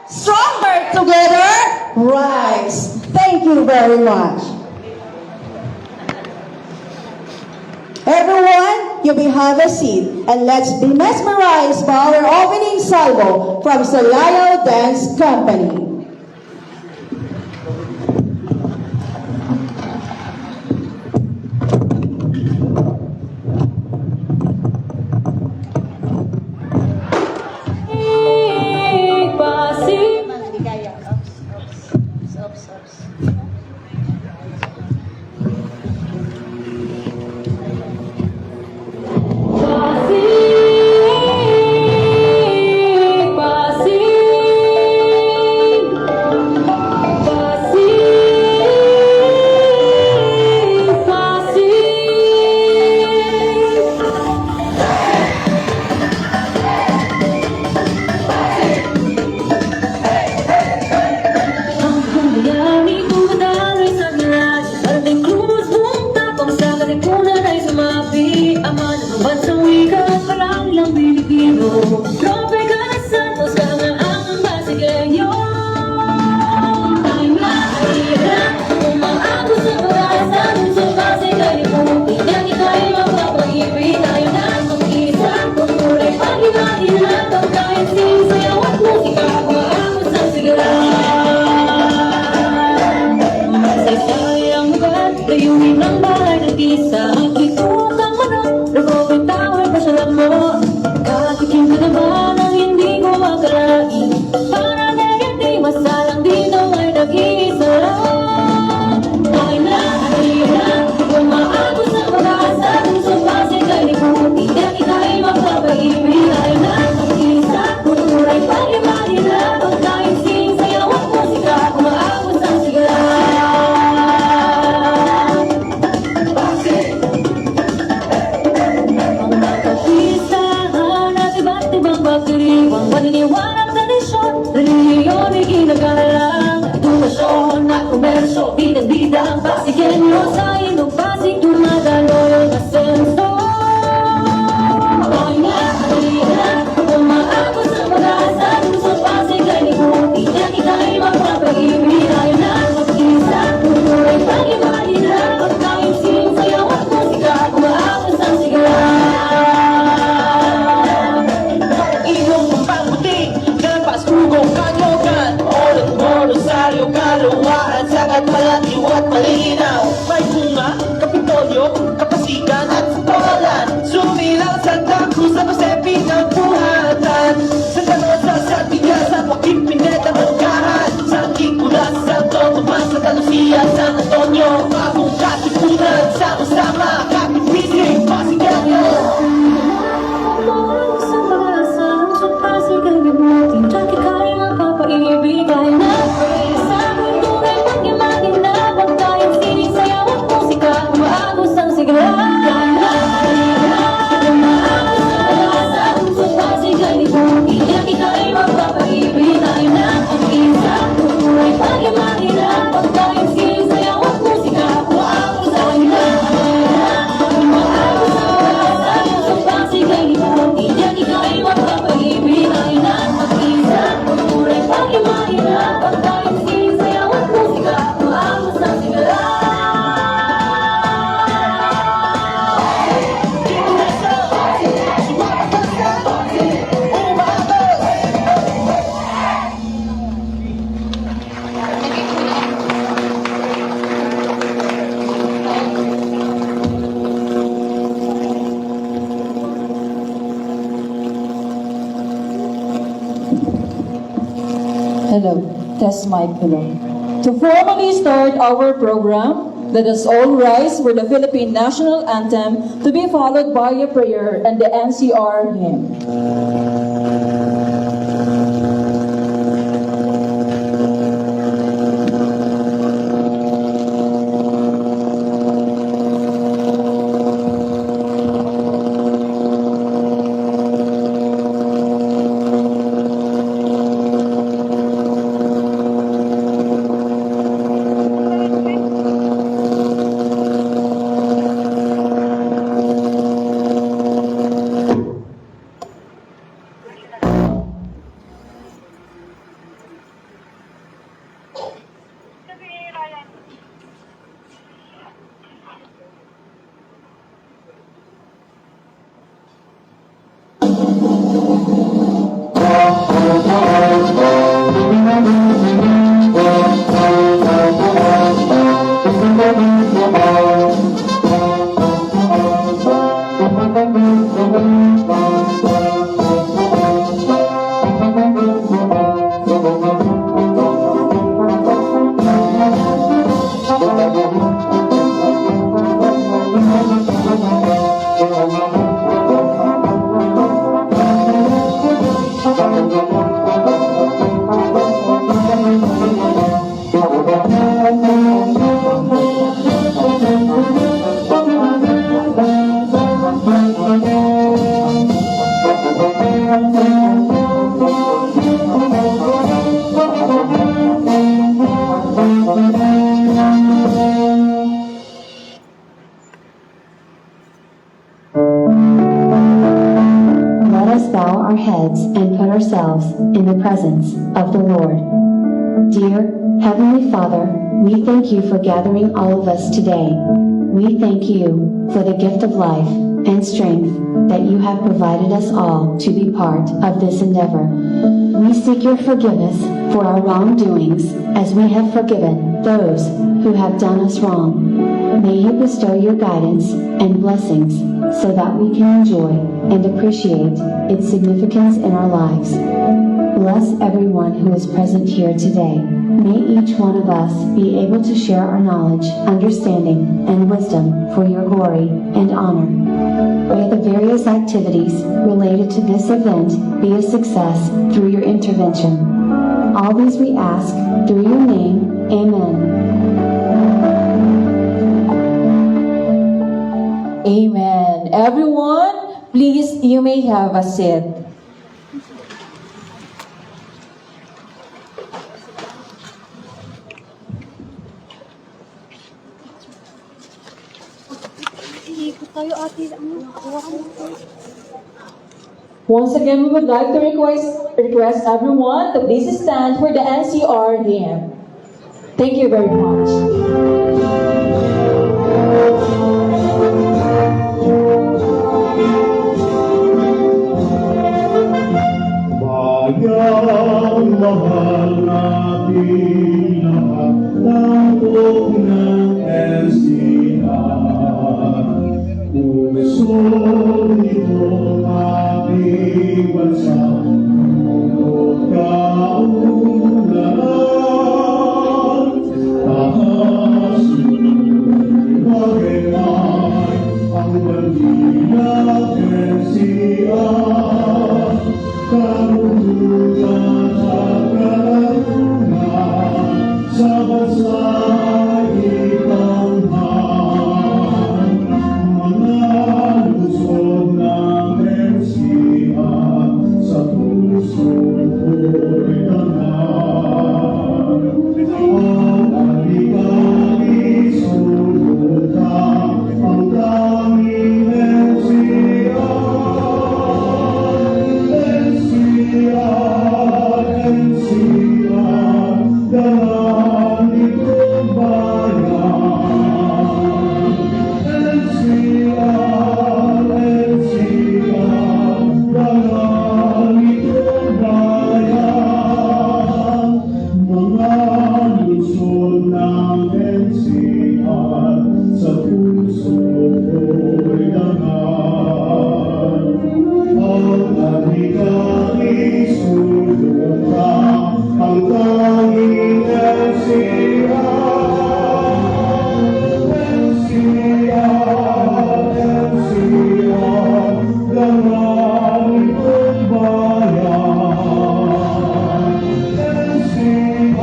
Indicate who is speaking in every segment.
Speaker 1: Stronger together, rise. Thank you very much. Everyone, you may have a seat and let's be mesmerized by our opening salvo from Salayo Dance Company.
Speaker 2: Hello, test mic, hello. To formally start our program, let us all rise for the Philippine National Anthem to be followed by a prayer and the NCR hymn.
Speaker 3: Let us bow our heads and put ourselves in the presence of the Lord. Dear Heavenly Father, we thank you for gathering all of us today. We thank you for the gift of life and strength that you have provided us all to be part of this endeavor. We seek your forgiveness for our wrongdoings as we have forgiven those who have done us wrong. May you bestow your guidance and blessings so that we can enjoy and appreciate its significance in our lives. Bless everyone who is present here today. May each one of us be able to share our knowledge, understanding, and wisdom for your glory and honor. May the various activities related to this event be a success through your intervention. All these we ask through your name. Amen.
Speaker 2: Amen. Everyone, please, you may have a seat. Once again, we would like to request everyone to please stand for the NCR hymn. Thank you very much.
Speaker 4: Bayan mahal natin lahat, tambok ng NCR. Puso nitong ating bansa, munod kaunlaran. Taas magemay ang bandila NCR. Karudugan sa kalanungan, sa bansa'y itamhan. Mga lungsod ng NCR, sa puso'y ko'y tanan. Ang aligang isulutang, ang daming NCR. NCR, dalang itong bayan. NCR, dalang itong bayan. Mga lungsod ng NCR, sa puso ko'y danan. Ang aligang isulutang, ang tanging NCR. NCR, dalang itong bayan. NCR,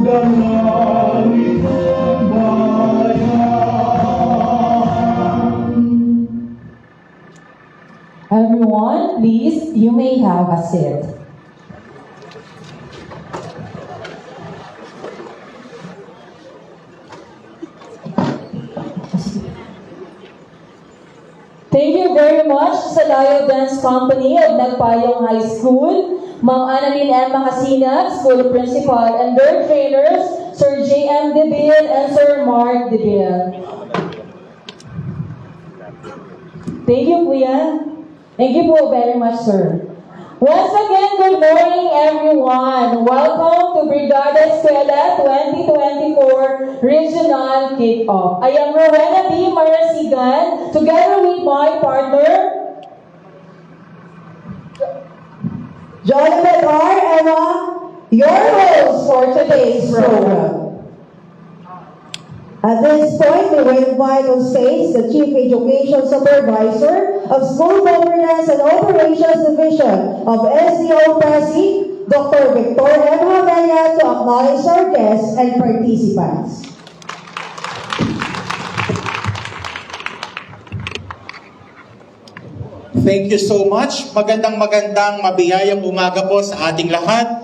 Speaker 4: dalang itong bayan.
Speaker 2: Everyone, please, you may have a seat. Thank you very much sa Layo Dance Company of Nagpayong High School, Ma'am Annalyn M. Macasinag, School Principal, and their trainers, Sir J.M. Deville and Sir Mark Deville. Thank you, Kuya. Thank you po very much, sir. Once again, good morning, everyone. Welcome to Brigada Escuela 2024 Regional Kick-Off. I am Rowena B. Marasigan, together with my partner,
Speaker 1: Jonathan R. Emma, your host for today's program. At this point, we will invite on stage the Chief Education Supervisor of School Governance and Operations Division of SDO Presi, Dr. Victor M. Havella, to acknowledge our guests and participants.
Speaker 5: Thank you so much. Magandang mabiyayang umaga po sa ating lahat.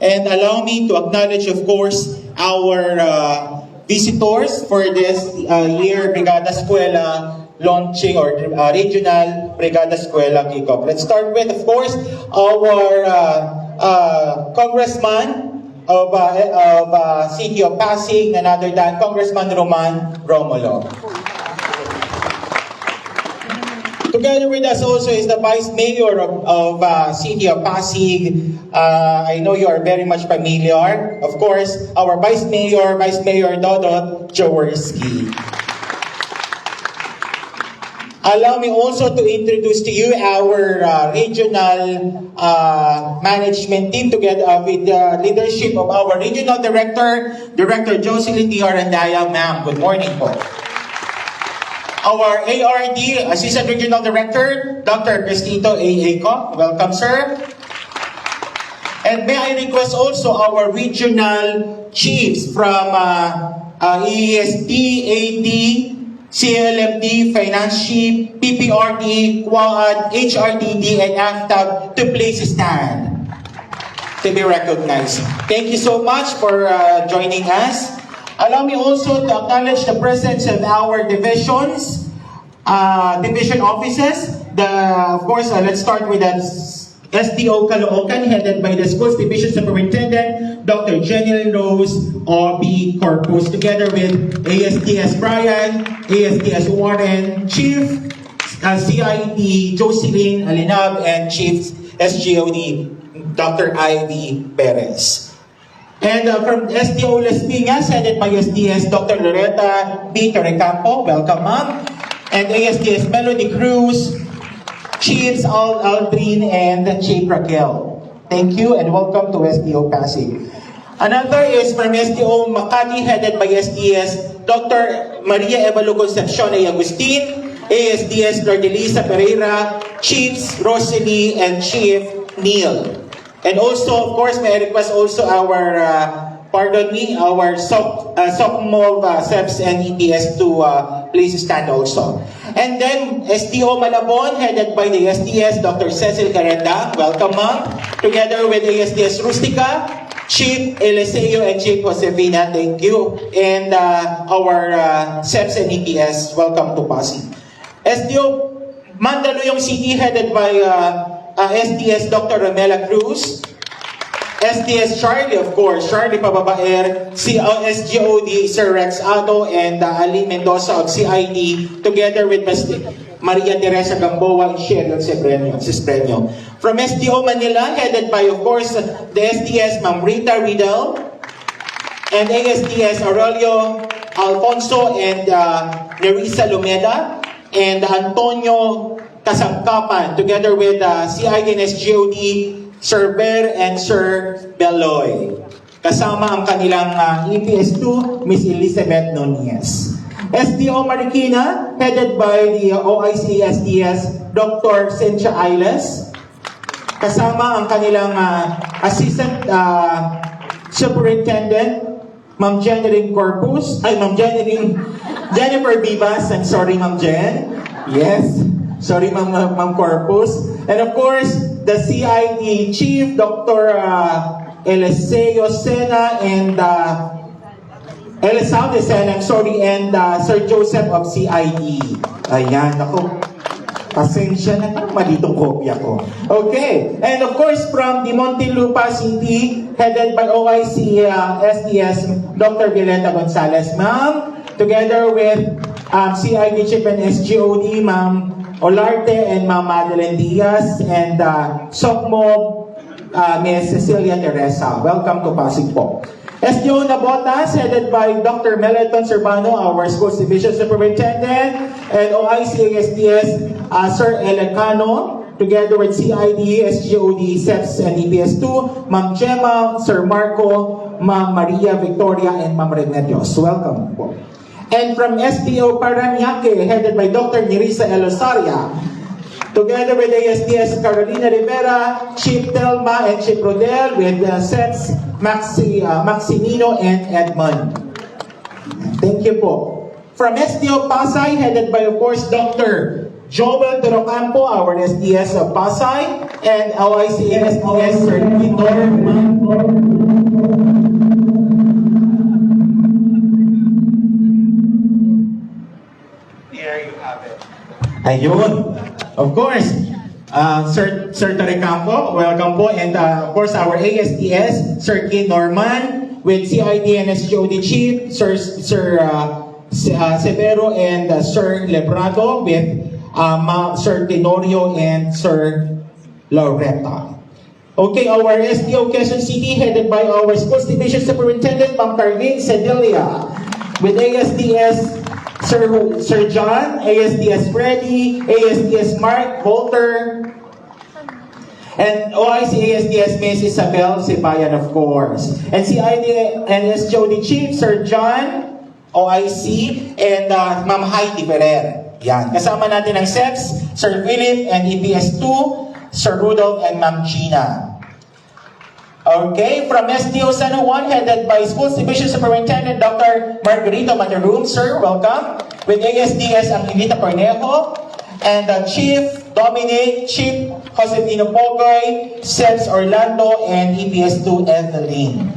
Speaker 5: And allow me to acknowledge, of course, our visitors for this year Brigada Eskwela launching or regional Brigada Eskwela kickoff. Let's start with, of course, our congressman of City of Pasig, none other than Congressman Roman Romulo. Together with us also is the Vice Mayor of City of Pasig. I know you are very much familiar. Of course, our Vice Mayor Dodot Jaworski. Allow me also to introduce to you our regional management team together with the leadership of our regional director, Director Jocelyn D. Arandaya. Ma'am, good morning po. Our ARD, Assistant Regional Director, Dr. Cristito A. Aco. Welcome, sir. And may I request also our regional chiefs from ESD, AD, CLMD, Finance Chief, PPRD, Quad, HRDD, and AFTAB to please stand to be recognized. Thank you so much for joining us. Allow me also to acknowledge the presence of our divisions, division offices. Of course, let's start with the SDO Caloocan, headed by the Schools Division Superintendent, Dr. Jenny Rose O.B. Corpus, together with ASTS Brian, ASTS Warren, Chief CID Jocelyn Alinab, and Chief SGOD Dr. Ivy Perez. And from SDO Las Piñas, headed by STS Dr. Loretta B. Torrecampo, welcome ma'am. And ASTS Melody Cruz, Chiefs Aldrin, and Chief Raquel. Thank you and welcome to SDO Pasig. Another is from SDO Makati, headed by STS Dr. Maria Evalo Concepcion A. Agustin, ASDS Lordelisa Pereira, Chiefs Rosalie, and Chief Neil. And also, of course, may I request also our, our SOCMOV, SEPS, and EPS to please stand also. And then, SDO Malabon, headed by the STS, Dr. Cecil Carenda. Welcome, ma'am. Together with ASTS Rustica, Chief Eliseo, and Chief Josefina. Thank you. And our SEPS and EPS, welcome to Pasig. SDO Mandaluyong City, headed by STS Dr. Romela Cruz, STS Charlie, of course, Charlie Pababaer, SGOD Sir Rex Ato, and Ali Mendoza of CID, together with Maria Teresa Gamboa and Sheryl Cispreño. From SDO Manila, headed by, of course, the STS Ma'am Rita Riddle, and ASTS Aurelio Alfonso and Nerissa Lumeda, and Antonio Kasangkapan, together with CID and SGOD, Sir Ber and Sir Beloy. Kasama ang kanilang EPS2, Miss Elizabeth Nunez. SDO Marikina, headed by the OIC STS, Dr. Cynthia Ailes. Kasama ang kanilang Assistant Superintendent, Ma'am Jennifer Corpus, Jennifer Vivas, I'm sorry Ma'am Jen. Yes. Sorry, Ma'am Corpus. And of course, the CID Chief, Dr. Eliseo Sena, and Eliseo Sena, I'm sorry, and Sir Joseph of CID. Ayan, ako. Pasensya na, parang malitong kopya ko. Okay, and of course, from the Muntinlupa City, headed by OIC STS, Dr. Violeta Gonzalez, ma'am, together with CID Chief and SGOD, Ma'am Olarte and Ma'am Madeline Diaz, and SOCMO, Ms. Cecilia Teresa. Welcome to Pasig po. SDO Nabotas, headed by Dr. Meleton Servano, our Schools Division Superintendent, and OIC ASTS, Sir Elecano, together with CID, SGOD, SEPS, and EPS2, Ma'am Gemma, Sir Marco, Ma'am Maria Victoria, and Ma'am Remedios. Welcome po. And from SDO Paranaque, headed by Dr. Nerissa Elosaria, together with ASTS Carolina Rivera, Chief Telma, and Chief Rodel, with SETS Maximino and Edmond. Thank you po. From SDO Pasay, headed by, of course, Dr. Joel Dorocampo, our SDS of Pasay, and OIC SDS Sir Norman. There you have it. Ayun. Of course, Sir Torrecampo, welcome po. And of course, our ASTS, Sir Kin Norman, with CID and SGOD Chief, Sir Severo and Sir Lebrado, with Sir Tenorio and Sir Loretta. Okay, our SDO Quezon City, headed by our Schools Division Superintendent, Ma'am Carlene Sedelia, with ASDS Sir John, ASDS Freddy, ASDS Mark Volter, and OIC ASDS Miss Isabel Sibayan, of course. And CID and SGOD Chief, Sir John, OIC, and Ma'am Heidi Ferrer. Yan. Kasama natin ang SEPS, Sir Philip, and EPS2, Sir Rudolph, and Ma'am Gina. Okay, from SDO San Juan, headed by Schools Division Superintendent Dr. Margarito Matarum, sir, welcome. With ASDS Angelita Cornejo, and Chief Dominic, Chief Josefino Pogoy, SEPS Orlando, and EPS2 Evelyn.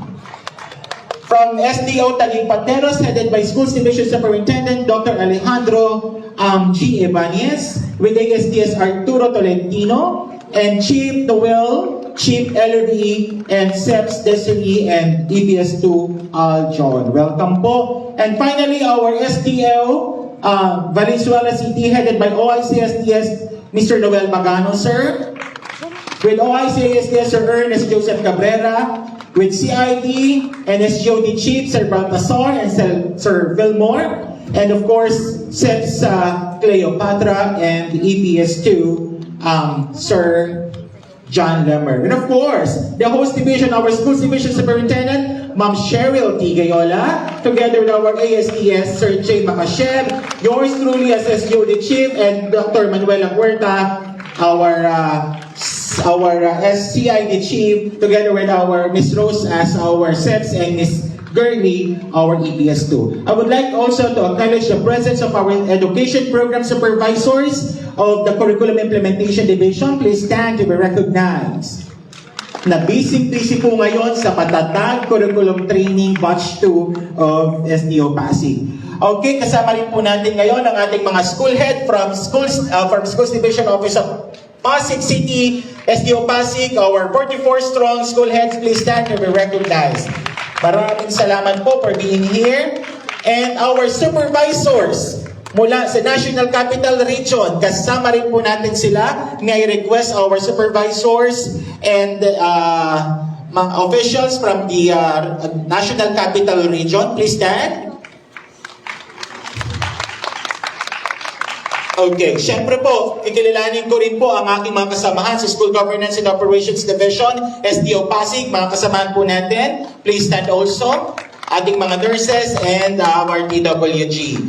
Speaker 5: From SDO Taguig Pateros, headed by Schools Division Superintendent Dr. Alejandro G. Ibanez, with ASDS Arturo Tolentino, and Chief Noel, Chief LRE, and SEPS Desiree, and EPS2 John. Welcome po. And finally, our SDL Valenzuela City, headed by OIC SDS Mr. Noel Magano, sir. With OIC SDS Sir Ernest Joseph Cabrera, with CID and SGOD Chief Sir Baltasar and Sir Fillmore, and of course SEPS Cleopatra, and EPS2 Sir John Lemmer. And of course, the host division, our Schools Division Superintendent, Ma'am Cheryl T. Gayola, together with our ASDS, Sir Jay Macasheb, yours truly as SGOD Chief, and Dr. Manuela Huerta, our SCID Chief, together with our Miss Rose as our SEPS, and Miss Gurley, our EPS2. I would like also to acknowledge the presence of our Education Program Supervisors of the Curriculum Implementation Division. Please stand to be recognized. Na busy po ngayon sa Patatag Curriculum Training Batch 2 of SDO Pasig. Okay, kasama rin po natin ngayon ang ating mga school head from Schools Division Office of Pasig City, SDO Pasig, our 44-strong school heads. Please stand to be recognized. Maraming salamat po for being here. And our supervisors mula sa National Capital Region, kasama rin po natin sila. May request our supervisors and mga officials from the National Capital Region. Please stand. Okay, syempre po, kikilalanin ko rin po ang aking mga kasamahan sa School Governance and Operations Division, SDO Pasig, mga kasamahan po natin. Please stand also. Ating mga nurses and our DWG.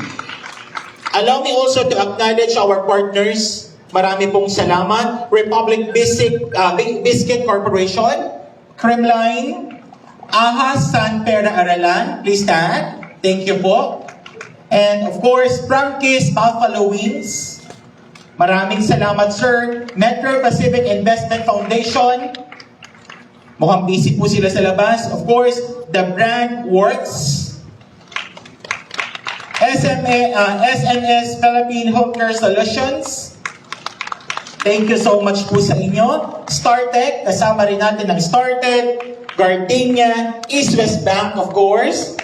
Speaker 5: Allow me also to acknowledge our partners. Marami pong salamat. Republic Biscuit Corporation, Kremline, Ahas San Pera Aralan. Please stand. Thank you po. And of course, Frankie's Buffalo Wings. Maraming salamat, sir. Metro Pacific Investment Foundation. Mukhang busy po sila sa labas. Of course, the Brand Works. SNS Philippine Healthcare Solutions. Thank you so much po sa inyo. StarTech, kasama rin natin ng StarTech, Gardenia, East West Bank, of course.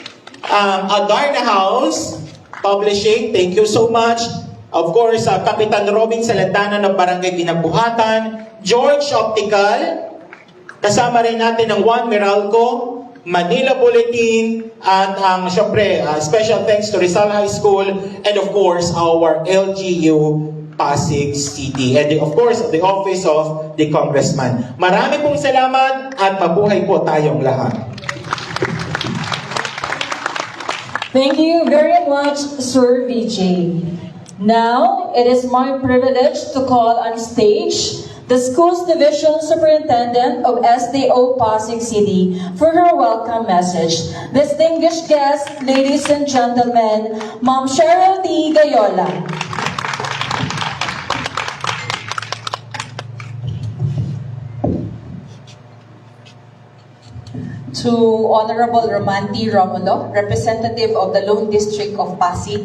Speaker 5: Adarna House Publishing, thank you so much. Of course, Kapitan Robin Salantana ng Barangay Binabuhatan, George Optical, kasama rin natin ng Juan Meralco, Manila Bulletin, at ang syempre, special thanks to Rizal High School, and of course, our LGU Pasig City, and of course, the Office of the Congressman. Marami pong salamat at mabuhay po tayong lahat.
Speaker 2: Thank you very much, Sir VJ. Now, it is my privilege to call on stage the Schools Division Superintendent of SDO Pasig City for her welcome message. Distinguished guests, ladies and gentlemen, Ma'am Cheryl T. Gayola. to Honorable Romanti Romulo, representative of the Lone District of Pasig,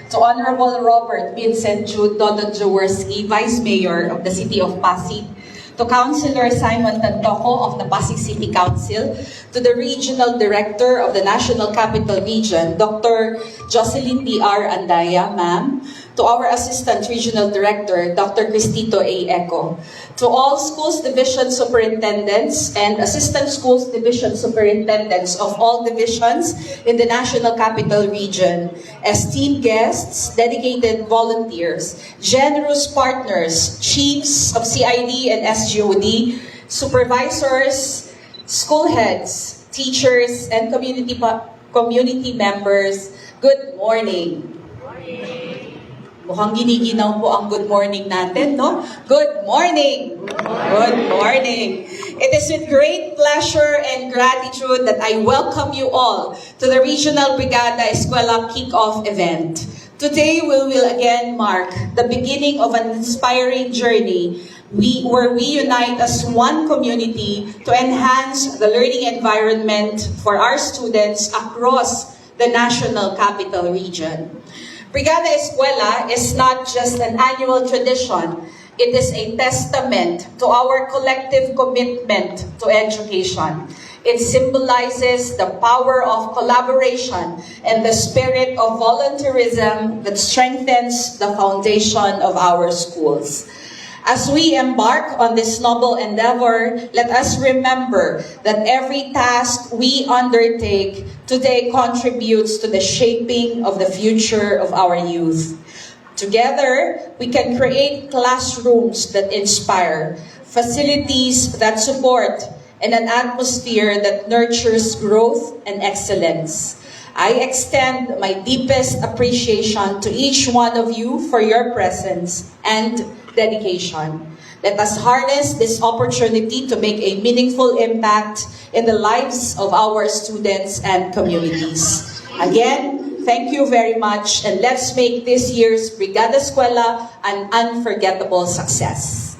Speaker 2: to Honorable Robert Vincent Jude Dodon Jaworski, Vice Mayor of the City of Pasig, to Councilor Simon Tantoco of the Pasig City Council, to the Regional Director of the National Capital Region, Dr. Jocelyn D.R. Andaya, ma'am, to our Assistant Regional Director, Dr. Cristito A. Eco, to all Schools Division Superintendents and Assistant Schools Division Superintendents of all divisions in the National Capital Region, esteemed guests, dedicated volunteers, generous partners, chiefs of CID and SGOD, supervisors, school heads, teachers, and community members, good morning. Mukhang giniginaw po ang good morning natin, no? Good morning! Good morning! It is with great pleasure and gratitude that I welcome you all to the Regional Brigada Eskwela Kick-Off event. Today we will again mark the beginning of an inspiring journey where we unite as one community to enhance the learning environment for our students across the National Capital Region. Brigada Eskwela is not just an annual tradition, it is a testament to our collective commitment to education. It symbolizes the power of collaboration and the spirit of volunteerism that strengthens the foundation of our schools. As we embark on this noble endeavor, let us remember that every task we undertake today contributes to the shaping of the future of our youth. Together, we can create classrooms that inspire, facilities that support, and an atmosphere that nurtures growth and excellence. I extend my deepest appreciation to each one of you for your presence and dedication. Let us harness this opportunity to make a meaningful impact in the lives of our students and communities. Again, thank you very much, and let's make this year's Brigada Eskwela an unforgettable success.